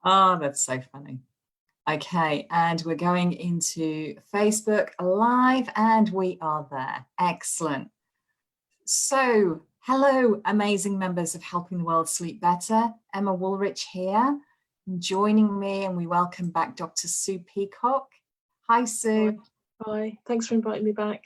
Oh, that's so funny. Okay, and we're going into Facebook Live, and we are there. Excellent. So, hello, amazing members of Helping the World Sleep Better. Emma Woolrich here, joining me, and we welcome back Dr. Sue Peacock. Hi, Sue. Hi, thanks for inviting me back.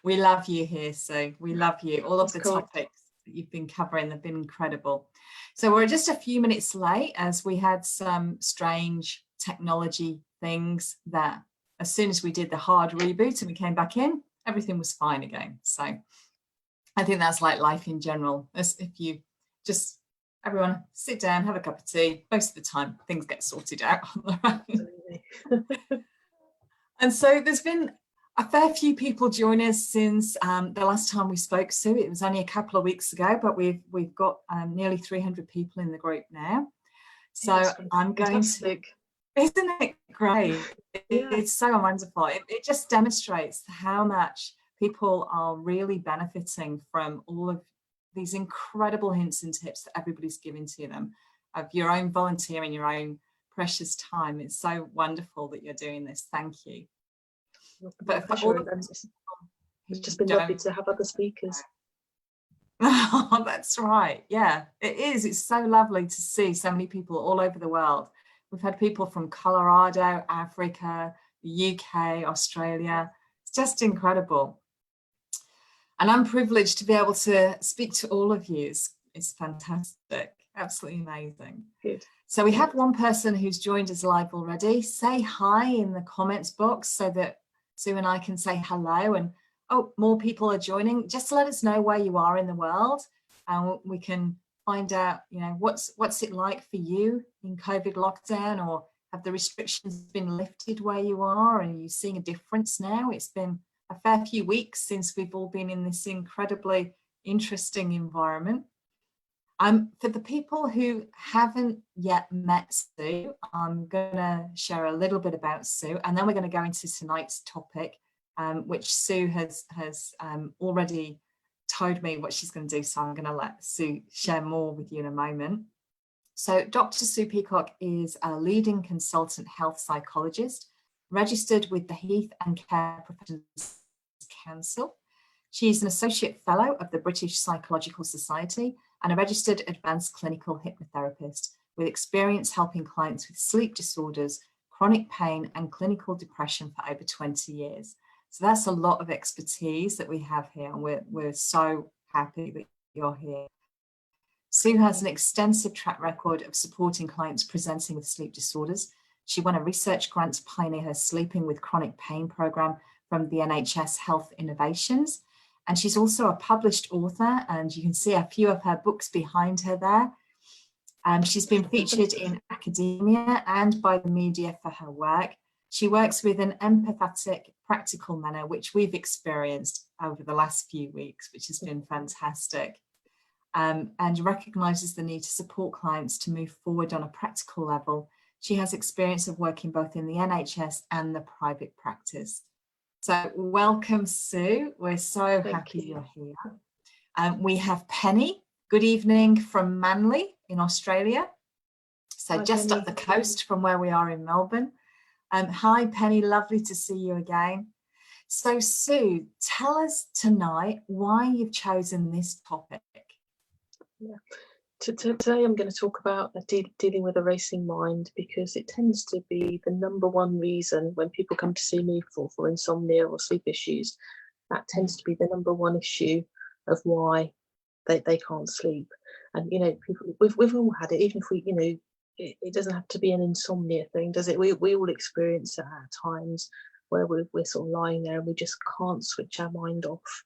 We love you here, Sue. We love you. All of the cool. topics that you've been covering have been incredible. So we're just a few minutes late as we had some strange technology things that as soon as we did the hard reboot and we came back in, everything was fine again. So I think that's like life in general. As if you just, everyone sit down, have a cup of tea, most of the time things get sorted out on their own. And so there's been a fair few people join us since the last time we spoke, Sue. It was only a couple of weeks ago, but we've got nearly 300 people in the group now. So I'm going to, isn't it great? Yeah. It's so wonderful. It just demonstrates how much people are really benefiting from all of these incredible hints and tips that everybody's giving to them of your own volunteering, your own precious time. It's so wonderful that you're doing this. Thank you. But for all it's just been lovely to have other speakers. Oh, that's right. Yeah, it is. It's so lovely to see so many people all over the world. We've had people from Colorado, Africa, the UK, Australia. It's just incredible. And I'm privileged to be able to speak to all of you. It's fantastic. Absolutely amazing. Good. So we have one person who's joined us live already. Say hi in the comments box so that Sue and I can say hello. And oh, more people are joining. Just let us know where you are in the world, and we can find out, you know, what's it like for you in COVID lockdown, or have the restrictions been lifted where you are? And are you seeing a difference now? It's been a fair few weeks since we've all been in this incredibly interesting environment. For the people who haven't yet met Sue, I'm going to share a little bit about Sue, and then we're going to go into tonight's topic, which Sue has already told me what she's going to do. So I'm going to let Sue share more with you in a moment. So Dr. Sue Peacock is a leading consultant health psychologist, registered with the Heath and Care Professions Council. She is an associate fellow of the British Psychological Society and a registered advanced clinical hypnotherapist with experience helping clients with sleep disorders, chronic pain, and clinical depression for over 20 years. So that's a lot of expertise that we have here, and we're so happy that you're here. Sue has an extensive track record of supporting clients presenting with sleep disorders. She won a research grant to pioneer her Sleeping with Chronic Pain program from the NHS Health Innovations. And she's also a published author, and you can see a few of her books behind her there. She's been featured in academia and by the media for her work. She works with an empathetic, practical manner, which we've experienced over the last few weeks, which has been fantastic, and recognises the need to support clients to move forward on a practical level. She has experience of working both in the NHS and the private practice. So welcome, Sue. We're so happy you're here. We have Penny. Good evening from Manly in Australia. So hi, just Penny. Up the coast from where we are in Melbourne. Hi, Penny. Lovely to see you again. So, Sue, tell us tonight why you've chosen this topic. Yeah. Today I'm going to talk about dealing with a racing mind, because it tends to be the number one reason when people come to see me for insomnia or sleep issues. That tends to be the number one issue of why they can't sleep. And, you know, people, we've all had it, even if we, you know, it doesn't have to be an insomnia thing, does it? We all experience it at times where we're sort of lying there and we just can't switch our mind off.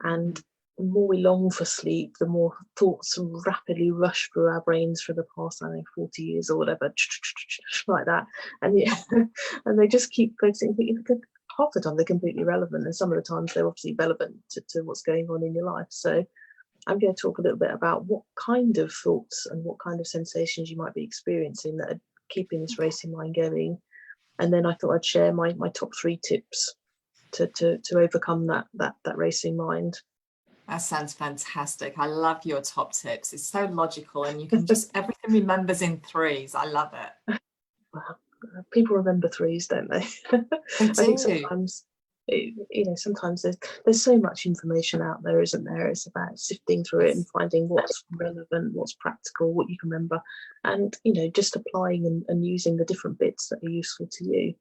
And the more we long for sleep, the more thoughts rapidly rush through our brains for the past, I don't know, 40 years or whatever, like that. And yeah, and they just keep focusing. Half the time they're completely irrelevant, and some of the times they're obviously relevant to what's going on in your life. So I'm going to talk a little bit about what kind of thoughts and what kind of sensations you might be experiencing that are keeping this racing mind going. And then I thought I'd share my top 3 tips to overcome that racing mind. That sounds fantastic. I love your top tips. It's so logical and you can just, everything remembers in threes. I love it. Well, people remember threes, don't they? They I think do. sometimes, sometimes there's so much information out there, isn't there? It's about sifting through it and finding what's relevant, what's practical, what you can remember, and just applying and using the different bits that are useful to you.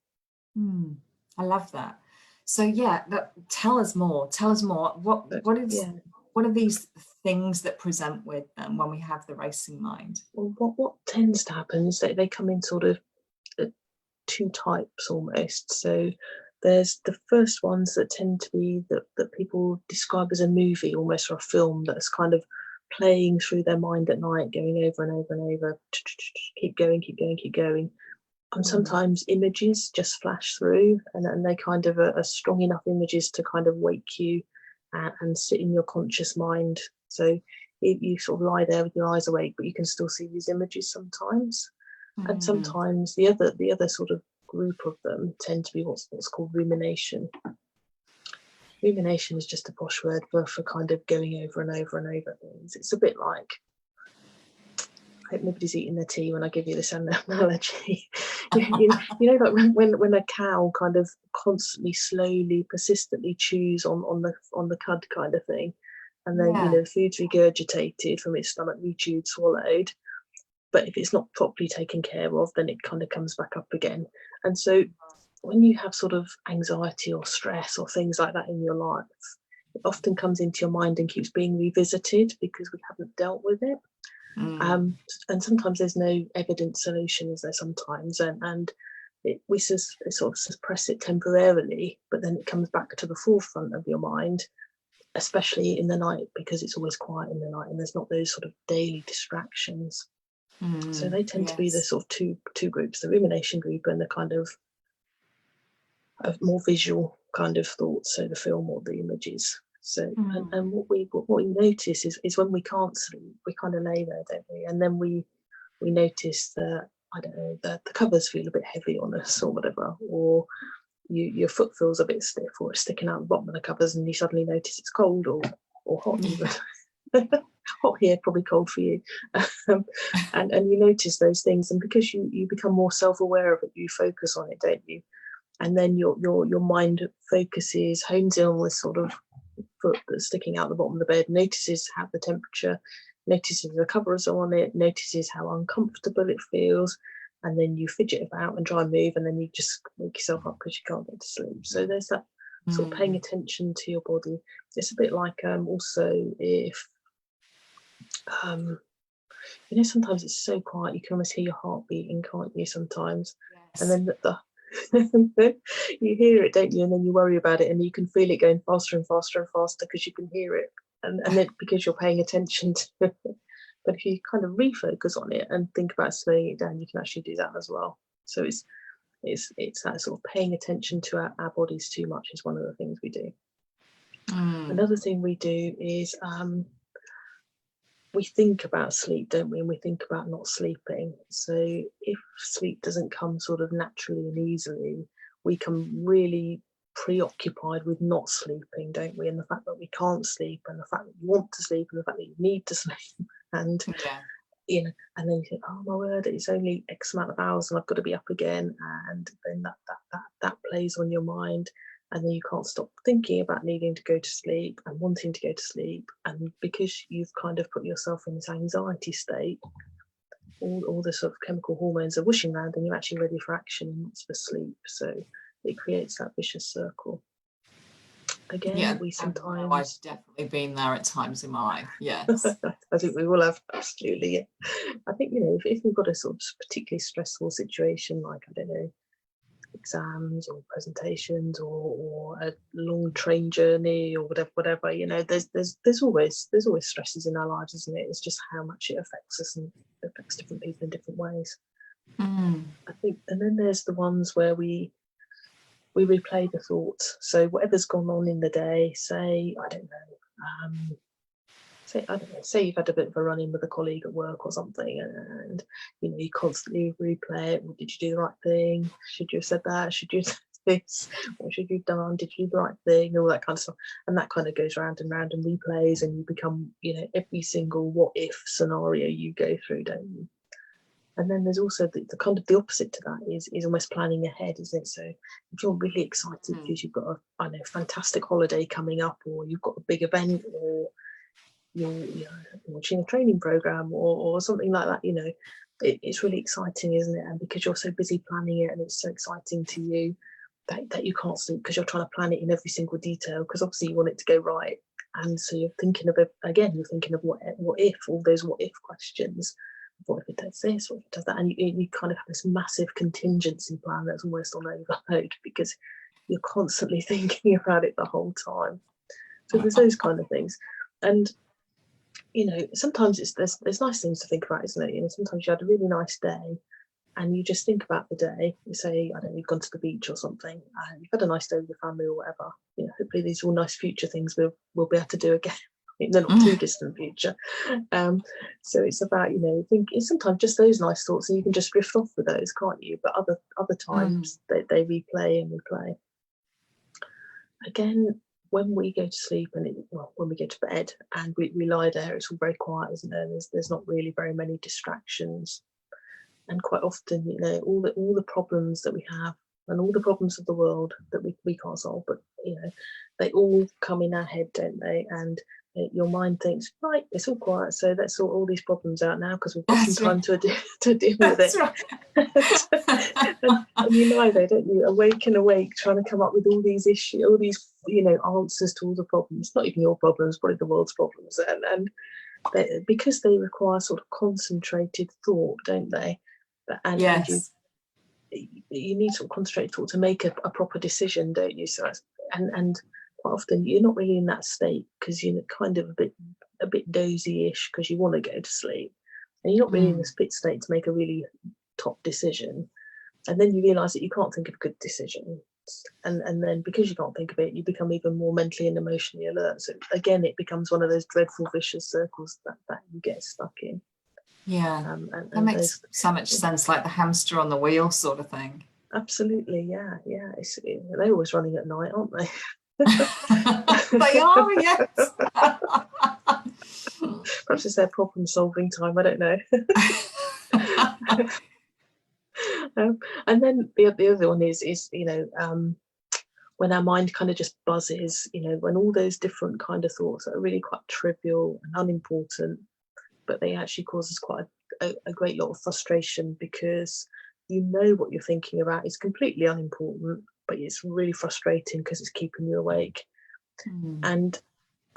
I love that. So yeah, tell us more. Tell us more. But What are these things that present with them when we have the racing mind? well, what tends to happen is that they come in sort of two types almost. So there's the first ones that tend to be that people describe as a movie almost, or a film that's kind of playing through their mind at night, going over and over and over, keep going, keep going, keep going. And sometimes images just flash through, and they kind of are strong enough images to kind of wake you and sit in your conscious mind. So you sort of lie there with your eyes awake, but you can still see these images sometimes. And sometimes the other sort of group of them tend to be what's called rumination. Rumination is just a posh word for kind of going over and over and over things. It's a bit like, I hope nobody's eating their tea when I give you this analogy. Like when a cow kind of constantly, slowly, persistently chews on the cud kind of thing, and then the food's regurgitated from its stomach, rechewed, swallowed. But if it's not properly taken care of, then it kind of comes back up again. And so when you have sort of anxiety or stress or things like that in your life, it often comes into your mind and keeps being revisited because we haven't dealt with it. And sometimes there's no evident solution, is there sometimes? And we sort of suppress it temporarily, but then it comes back to the forefront of your mind, especially in the night, because it's always quiet in the night and there's not those sort of daily distractions. So they tend to be the sort of two groups, the rumination group and the kind of more visual kind of thoughts, so the film or the images. So and what we notice is when we can't sleep, we kind of lay there, don't we? And then we notice that, I don't know, the covers feel a bit heavy on us or whatever, or your foot feels a bit stiff, or it's sticking out the bottom of the covers and you suddenly notice it's cold or hot even. Hot here, probably cold for you. And you notice those things, and because you become more self-aware of it, you focus on it, don't you? And then your mind hones in on this sort of foot that's sticking out the bottom of the bed, notices how the temperature, notices the covers are on it, notices how uncomfortable it feels, and then you fidget about and try and move, and then you just wake yourself up because you can't get to sleep. So there's that sort of paying attention to your body. It's a bit like also if sometimes it's so quiet you can almost hear your heart beating, can't you, sometimes? Yes. And then you hear it, don't you? And then you worry about it and you can feel it going faster and faster and faster because you can hear it, and then because you're paying attention to it. But if you kind of refocus on it and think about slowing it down, you can actually do that as well. So it's that sort of paying attention to our bodies too much is one of the things we do. Another thing we do is we think about sleep, don't we? And we think about not sleeping. So if sleep doesn't come sort of naturally and easily, we come really preoccupied with not sleeping, don't we? And the fact that we can't sleep, and the fact that you want to sleep, and the fact that you need to sleep. And and then you think, oh my word, it's only X amount of hours and I've got to be up again. And then that plays on your mind. And then you can't stop thinking about needing to go to sleep and wanting to go to sleep. And because you've kind of put yourself in this anxiety state, all the sort of chemical hormones are whooshing around and you're actually ready for action and not for sleep. So it creates that vicious circle. Again, we sometimes... I've definitely been there at times in my life, yes. I think we all have, absolutely, yeah. I think, if we've got a sort of particularly stressful situation, like, I don't know, exams or presentations or a long train journey or whatever, there's always stresses in our lives, isn't it? It's just how much it affects us and affects different people in different ways. I think. And then there's the ones where we replay the thoughts. So whatever's gone on in the day, say you've had a bit of a run-in with a colleague at work or something, and you constantly replay it. Well, did you do the right thing? Should you have said that? Should you this? What should you have done? Did you do the right thing? All that kind of stuff. And that kind of goes round and round and replays, and you become, every single what if scenario you go through, don't you? And then there's also the kind of the opposite to that is almost planning ahead, isn't it? So if you're really excited because you've got a fantastic holiday coming up, or you've got a big event, or you're watching a training program or something like that, it's really exciting, isn't it? And because you're so busy planning it and it's so exciting to you that you can't sleep because you're trying to plan it in every single detail, because obviously you want it to go right. And so you're thinking of what if, all those what if questions. What if it does this? What if it does that? And you kind of have this massive contingency plan that's almost on overload because you're constantly thinking about it the whole time. So there's those kind of things. And sometimes there's nice things to think about, isn't it? Sometimes you had a really nice day and you just think about the day. You say, I don't know, you've gone to the beach or something, and you've had a nice day with your family or whatever. Hopefully these are all nice future things we'll be able to do again in the not too distant future. So it's about, sometimes just those nice thoughts, and you can just drift off with those, can't you? But other times they replay and replay. Again, when we go to sleep when we go to bed and we lie there, it's all very quiet, isn't there? There's not really very many distractions. And quite often, all the problems that we have and all the problems of the world that we can't solve, but, they all come in our head, don't they? And your mind thinks, right, it's all quiet, so let's sort all these problems out now because we've got some time to deal with it. Right. and you lie there, don't you, awake trying to come up with all these issues, all these answers to all the problems, not even your problems, probably the world's problems, and because they require sort of concentrated thought, don't they? And you need sort of concentrated thought to make a proper decision, don't you? So and quite often you're not really in that state because you're kind of a bit dozy-ish because you want to go to sleep, and you're not really in the fit state to make a really top decision. And then you realise that you can't think of a good decision, and then because you can't think of it, you become even more mentally and emotionally alert. So again, it becomes one of those dreadful vicious circles that you get stuck in. And that makes so much sense, like the hamster on the wheel sort of thing. Absolutely, yeah. They're always running at night, aren't they? They are, yes. Perhaps it's their problem-solving time, I don't know. And then the other one is when our mind kind of just buzzes, when all those different kind of thoughts that are really quite trivial and unimportant, but they actually cause us quite a great lot of frustration because what you're thinking about is completely unimportant, but it's really frustrating because it's keeping you awake. And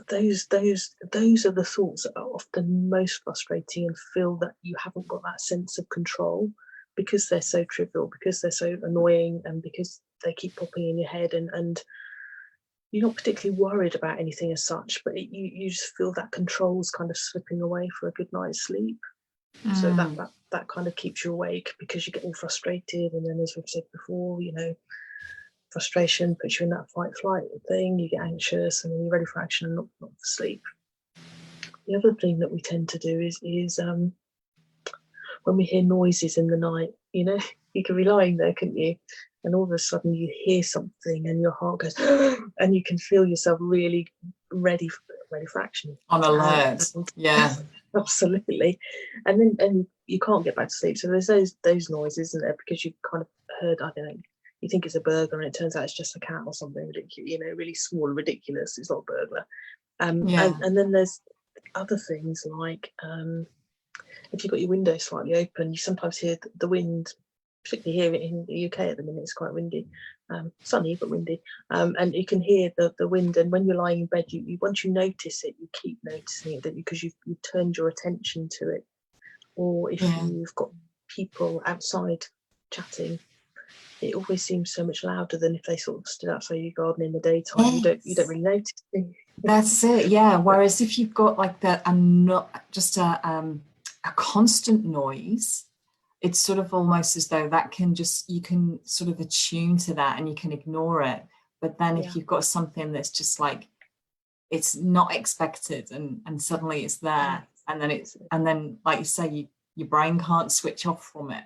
those are the thoughts that are often most frustrating and feel that you haven't got that sense of control because they're so trivial, because they're so annoying, and because they keep popping in your head, and you're not particularly worried about anything as such, but you just feel that control's kind of slipping away for a good night's sleep. So that kind of keeps you awake because you get all frustrated, and then, as we've said before, frustration puts you in that fight-flight thing. You get anxious, and then you're ready for action and not for sleep. The other thing that we tend to do is when we hear noises in the night, you can be lying there, couldn't you? And all of a sudden you hear something and your heart goes, and you can feel yourself really ready for action. On alert, yeah. Absolutely. And then you can't get back to sleep. So there's those noises, isn't there? Because you kind of heard, I don't know, you think it's a burglar and it turns out it's just a cat or something ridiculous, really small and ridiculous. It's not a burglar. And then there's other things like if you've got your window slightly open, you sometimes hear the wind, particularly here in the UK at the minute. It's quite windy, sunny but windy, and you can hear the wind. And when you're lying in bed, you once you notice it, you keep noticing it, don't you? Because you've turned your attention to it. Or if you've got people outside chatting, it always seems so much louder than if they sort of stood outside your garden in the daytime. Yes. You don't really notice it. That's it, yeah. Whereas if you've got like a constant noise, it's sort of almost as though you can sort of attune to that and you can ignore it. But then if you've got something that's just like, it's not expected and suddenly it's there, and then like you say, your brain can't switch off from it.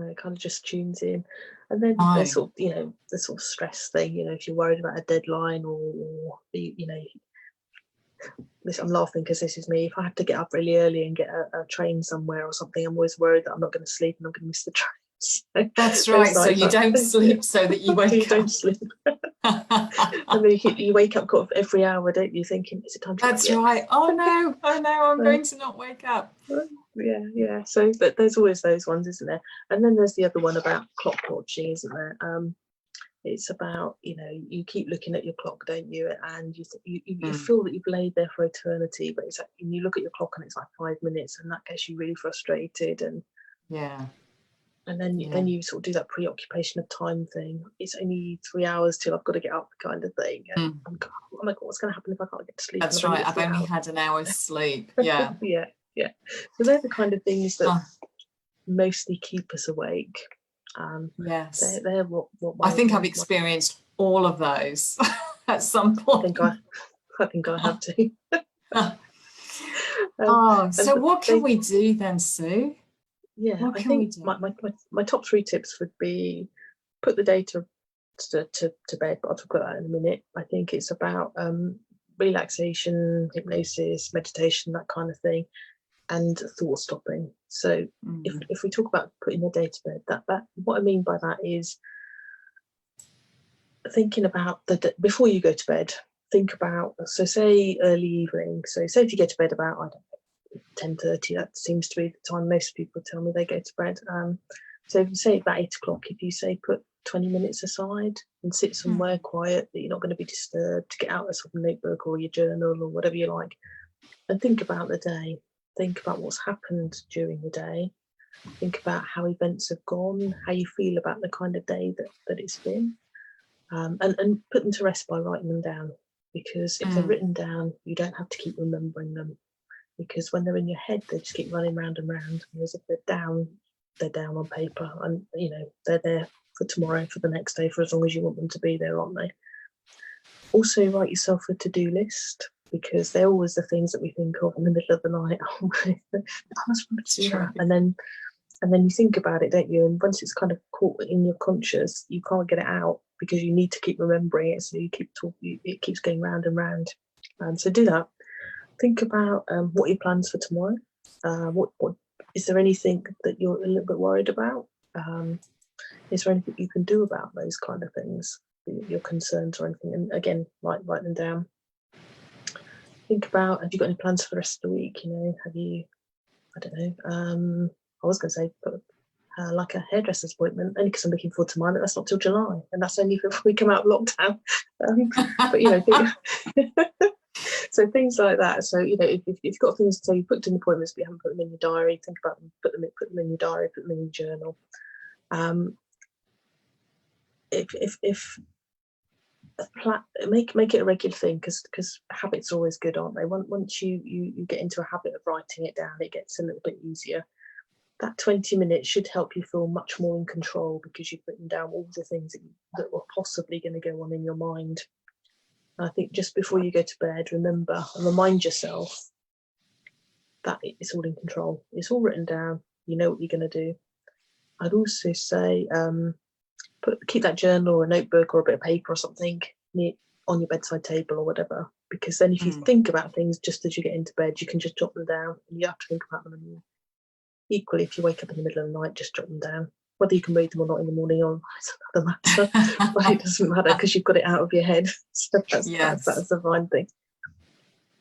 it kind of just tunes in. And then No. there's sort of, the sort of stress thing, if you're worried about a deadline or I'm laughing because this is me. If I have to get up really early and get a train somewhere or something, I'm always worried that I'm not going to sleep and I'm going to miss the train. So that's right. So you don't sleep so that you wake you up. don't sleep. And then you wake up kind of every hour, don't you, thinking, is it time to That's get right. Oh no, I'm going to not wake up. Yeah. So there's always those ones, isn't there? And then there's the other one about clock watching, isn't there? It's about, you keep looking at your clock, don't you? And you feel that you've laid there for eternity, but it's like, and you look at your clock and it's like 5 minutes, and that gets you really frustrated. And then you sort of do that preoccupation of time thing. It's only 3 hours till I've got to get up, kind of thing. And I'm like, what's going to happen if I can't get to sleep? That's right. I've only had an hour's sleep. Yeah. Yeah. So they're the kind of things that mostly keep us awake. Yes. They're what I think I've experienced all of those at some point. I think I have too. So what can we do then, Sue? Yeah, I think my top 3 tips would be put the data to bed, but I'll talk about that in a minute. I think it's about relaxation, hypnosis, meditation, that kind of thing, and thought stopping. So if we talk about putting the day to bed, that what I mean by that is thinking about before you go to bed, think about, so say early evening. So say if you go to bed about, I don't know, 10:30, that seems to be the time most people tell me they go to bed. So if you say about 8 o'clock, if you say put 20 minutes aside and sit somewhere quiet that you're not going to be disturbed, to get out a sort of notebook or your journal or whatever you like, and think about the day. Think about what's happened during the day. Think about how events have gone, how you feel about the kind of day that it's been, and put them to rest by writing them down. Because if they're written down, you don't have to keep remembering them. Because when they're in your head, they just keep running round and round. Whereas if they're down on paper, and they're there for tomorrow, for the next day, for as long as you want them to be there, aren't they? Also, write yourself a to-do list, because they're always the things that we think of in the middle of the night. And then you think about it, don't you? And once it's kind of caught in your conscious, you can't get it out because you need to keep remembering it. So you keep talking, it keeps going round and round. So do that. Think about what your plans for tomorrow. What is there anything that you're a little bit worried about? Is there anything you can do about those kind of things, your concerns or anything? And again, write them down. Think about, have you got any plans for the rest of the week? Have you, I don't know, I was going to say put like a hairdresser's appointment, only because I'm looking forward to mine, but that's not till July, and that's only if we come out of lockdown. But so things like that. So if you've got things to say, you put in appointments, but you haven't put them in your diary. Think about them, put them in your diary, put them in your journal. If make it a regular thing, because habits are always good, aren't they? Once you get into a habit of writing it down, it gets a little bit easier. That 20 minutes should help you feel much more in control, because you've written down all the things that were possibly going to go on in your mind. And I think just before you go to bed, remember and remind yourself that it's all in control. It's all written down. You know what you're going to do. I'd also say keep that journal or a notebook or a bit of paper or something on your bedside table or whatever, because then if you think about things just as you get into bed, you can just jot them down, and you have to think about them anymore. Equally, if you wake up in the middle of the night, just jot them down. Whether you can read them or not in the morning, or it doesn't matter. But it doesn't matter because you've got it out of your head. So that's the fine thing.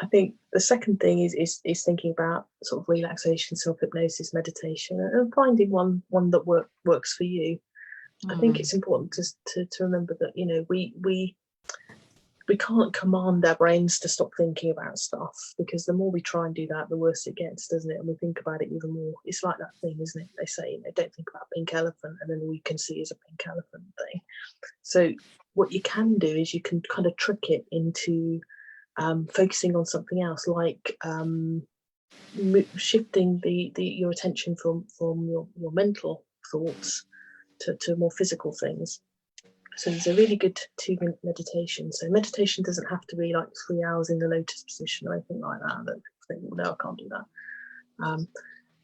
I think the second thing is thinking about sort of relaxation, self-hypnosis, meditation, and finding one that works for you. I think it's important to remember that we can't command our brains to stop thinking about stuff, because the more we try and do that, the worse it gets, doesn't it? And we think about it even more. It's like that thing, isn't it? They say, don't think about a pink elephant, and then all you can see is a pink elephant thing. So what you can do is you can kind of trick it into focusing on something else, like shifting your attention from your mental thoughts to more physical things. So there's a really good 2-minute meditation. So meditation doesn't have to be like 3 hours in the lotus position or anything like that. That people think, well, no, I can't do that.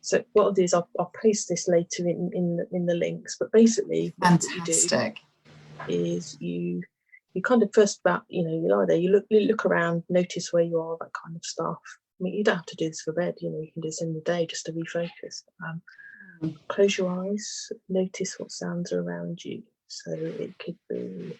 So what I'll do is I'll paste this later in the links. But basically, what you do is you kind of first you lie there, you look around, notice where you are, that kind of stuff. I mean, you don't have to do this for bed. You can do this in the day just to refocus. Close your eyes, notice what sounds are around you. So it could be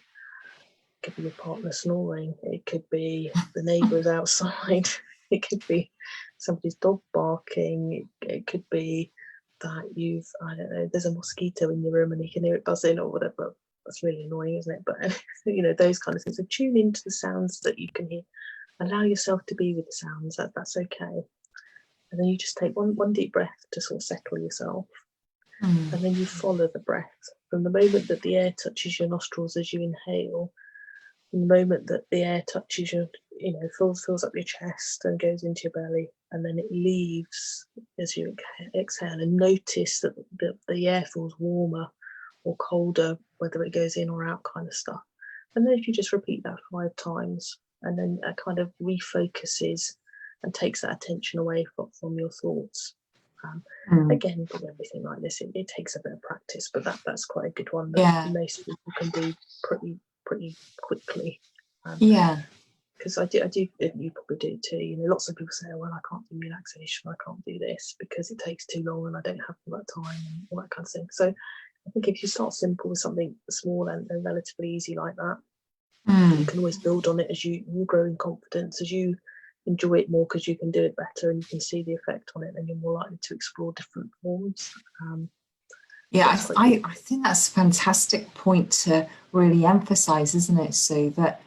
your partner snoring. It could be the neighbours outside. It could be somebody's dog barking. It could be that I don't know, there's a mosquito in your room and you can hear it buzzing or whatever. That's really annoying, isn't it? But those kind of things. So tune into the sounds that you can hear. Allow yourself to be with the sounds. That's okay. And then you just take one deep breath to sort of settle yourself. And then you follow the breath from the moment that the air touches your nostrils as you inhale. From the moment that the air touches your, fills up your chest and goes into your belly, and then it leaves as you exhale, and notice that the air feels warmer or colder, whether it goes in or out, kind of stuff. And then if you just repeat that 5 times, and then it kind of refocuses and takes that attention away from your thoughts. Again, with everything like this, it takes a bit of practice, but that's quite a good one that most people can do pretty quickly. Because I do, you probably do too. Lots of people say, well, I can't do relaxation, I can't do this because it takes too long and I don't have all that time and all that kind of thing. So I think if you start simple with something small and relatively easy like that, you can always build on it as you grow in confidence, as you enjoy it more because you can do it better and you can see the effect on it, and you're more likely to explore different forms. I think that's a fantastic point to really emphasize, isn't it, Sue, that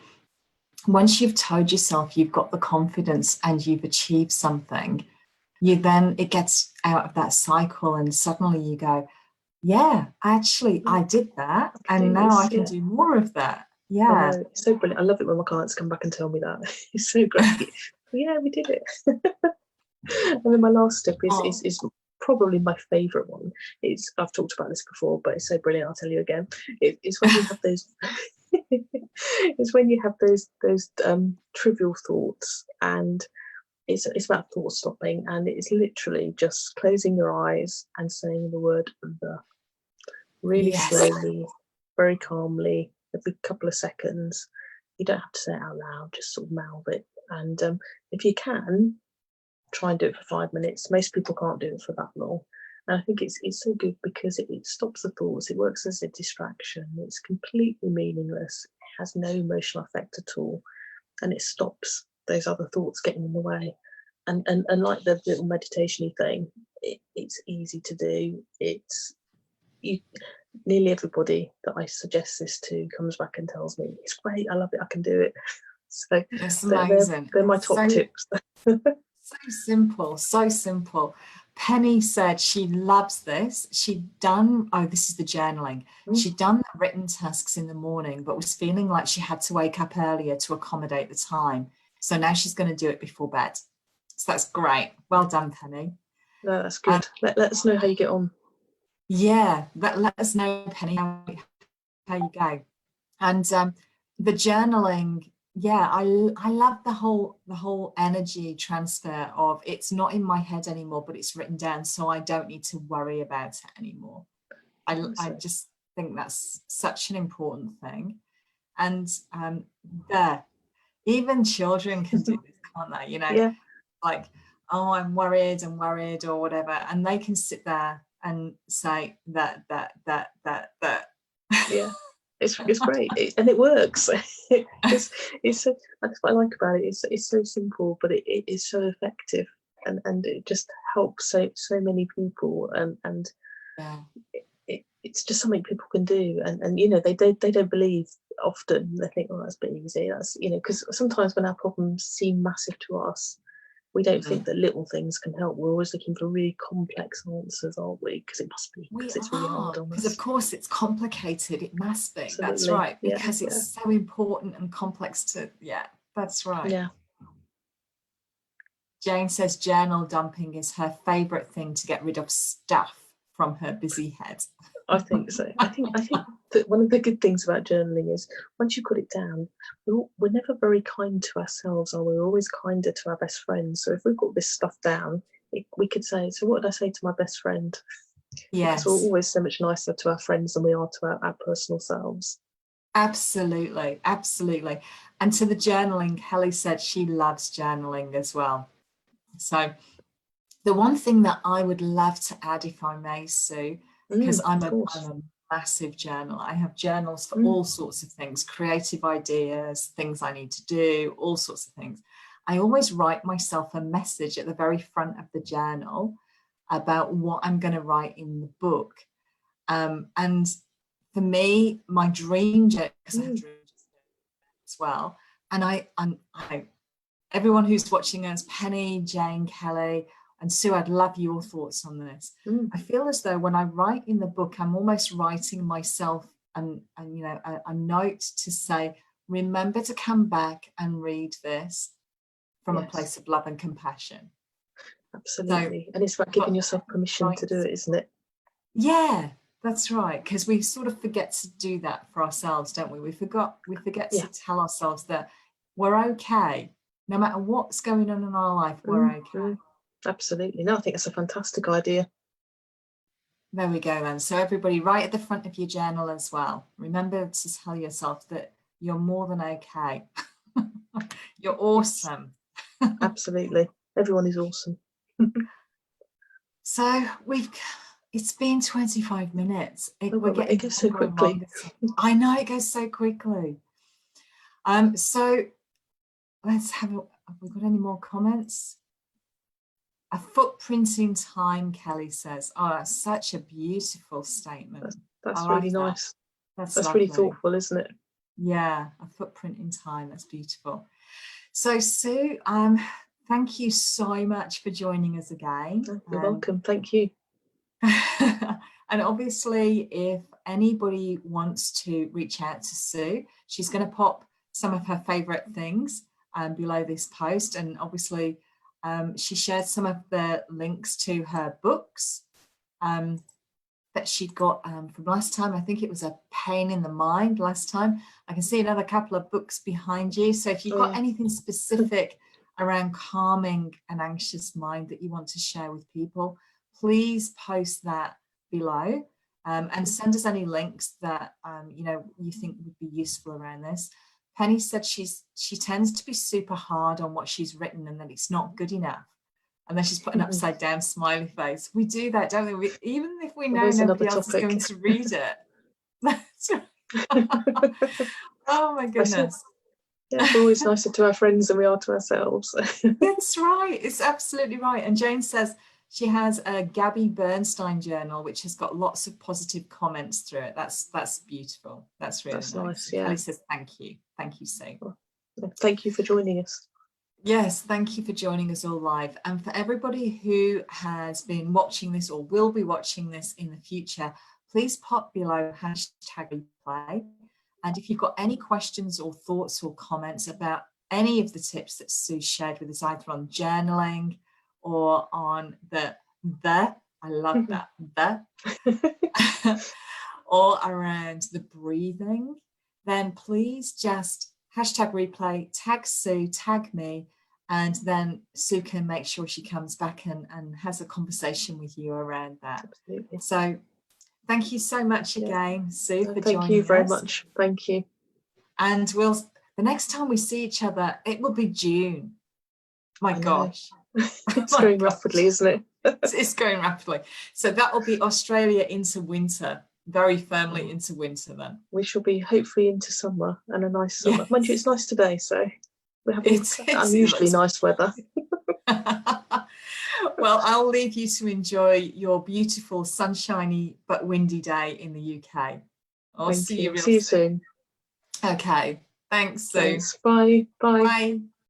once you've told yourself you've got the confidence and you've achieved something, it gets out of that cycle and suddenly you go, actually I did that and now I can do more of that. I know, it's so brilliant. I love it when my clients come back and tell me that. It's so great. We did it. And then my last step is probably my favourite one. I've talked about this before, but it's so brilliant. I'll tell you again. It's when you have those. It's when you have those trivial thoughts, and it's about thought stopping, and it's literally just closing your eyes and saying the word "the" really slowly, very calmly, every couple of seconds. You don't have to say it out loud, just sort of mouth it. And if you can, try and do it for 5 minutes. Most people can't do it for that long. And I think it's so good because it stops the thoughts. It works as a distraction. It's completely meaningless. It has no emotional effect at all. And it stops those other thoughts getting in the way. And like the little meditation-y thing, it's easy to do. Nearly everybody that I suggest this to comes back and tells me, it's great, I love it, I can do it. So it's amazing. They're my top tips. So simple. Penny said she loves this. This is the journaling. She'd done the written tasks in the morning, but was feeling like she had to wake up earlier to accommodate the time. So now she's going to do it before bed. So that's great. Well done, Penny. No, that's good. Let us know how you get on. Let us know, Penny, how you go. And the journaling, I love the whole energy transfer of it's not in my head anymore, but it's written down, so I don't need to worry about it anymore. I just think that's such an important thing. And even children can do this, can't they? Like, oh, I'm worried or whatever, and they can sit there and say that. Yeah, it's great, and it works. It's so, that's what I like about it. It's so simple, but it is so effective, and it just helps so many people, and it's just something people can do, and they don't believe often. They think, oh, that's a bit easy. That's because sometimes when our problems seem massive to us, we don't think that little things can help. We're always looking for really complex answers, aren't we? Because it must be, because it's really hard on us. Because of course it's complicated. It must be. Absolutely. That's right. Because it's so important and complex to, that's right. Yeah. Jane says journal dumping is her favourite thing to get rid of stuff from her busy head. I think so. I think that one of the good things about journaling is once you put it down, we're never very kind to ourselves, are we? We're always kinder to our best friends. So if we've got this stuff down, we could say, so what did I say to my best friend? Yes. Because we're always so much nicer to our friends than we are to our personal selves. Absolutely, absolutely. And to the journaling, Kelly said she loves journaling as well. So the one thing that I would love to add, if I may, Sue, because I'm a massive journaler. I have journals for all sorts of things, creative ideas, things I need to do, all sorts of things. I always write myself a message at the very front of the journal about what I'm going to write in the book. And for me, my dream journal, because I have dreams as well, and I everyone who's watching us, Penny, Jane, Kelly, and Sue, I'd love your thoughts on this. I feel as though when I write in the book, I'm almost writing myself and you know, a note to say, remember to come back and read this from a place of love and compassion. Absolutely. So, and it's about giving yourself permission to do it, isn't it? Yeah, that's right. Because we sort of forget to do that for ourselves, don't we? We forget to tell ourselves that we're okay. No matter what's going on in our life, we're okay. Absolutely. No, I think it's a fantastic idea. There we go then. So everybody, right at the front of your journal as well, remember to tell yourself that you're more than okay. You're awesome. Absolutely. Everyone is awesome. So it's been 25 minutes. It goes so quickly. I know, it goes so quickly. So let's have we got any more comments? A footprint in time, Kelly says. Oh, that's such a beautiful statement. That's really nice. That's really thoughtful, isn't it? Yeah, a footprint in time. That's beautiful. So Sue, thank you so much for joining us again. You're welcome. Thank you. And obviously, if anybody wants to reach out to Sue, she's going to pop some of her favorite things below this post. And obviously, she shared some of the links to her books that she'd got from last time. I think it was A Pain in the Mind last time. I can see another couple of books behind you. So if you've got anything specific around calming an anxious mind that you want to share with people, please post that below and send us any links that you know, you think would be useful around this. Penny said she tends to be super hard on what she's written and that it's not good enough. And then she's put an upside down smiley face. We do that, don't we? Even if we know nobody else is going to read it. That's right. Oh my goodness. Yeah, we're always nicer to our friends than we are to ourselves. That's right. It's absolutely right. And Jane says she has a Gabby Bernstein journal, which has got lots of positive comments through it. That's beautiful. That's really nice. Yeah. Kelly says thank you. Thank you, Sue. Thank you for joining us. Yes, thank you for joining us all live. And for everybody who has been watching this or will be watching this in the future, please pop below #replay. And if you've got any questions or thoughts or comments about any of the tips that Sue shared with us, either on journaling or on I love that, or around the breathing, then please just #replay, tag Sue, tag me, and then Sue can make sure she comes back and has a conversation with you around that. Absolutely. So thank you so much again, Sue, for joining us. Thank you very much. Thank you. And the next time we see each other, it will be June. My gosh. It's going rapidly, isn't it? It's going rapidly. So that will be Australia into winter, very firmly into winter then. We shall be hopefully into summer, and a nice summer. Yes. Mind you, it's nice today, so we're having unusually nice weather. Well, I'll leave you to enjoy your beautiful sunshiny but windy day in the UK. I'll see you soon. Okay. Thanks, Sue. Thanks. Bye. Bye. Bye.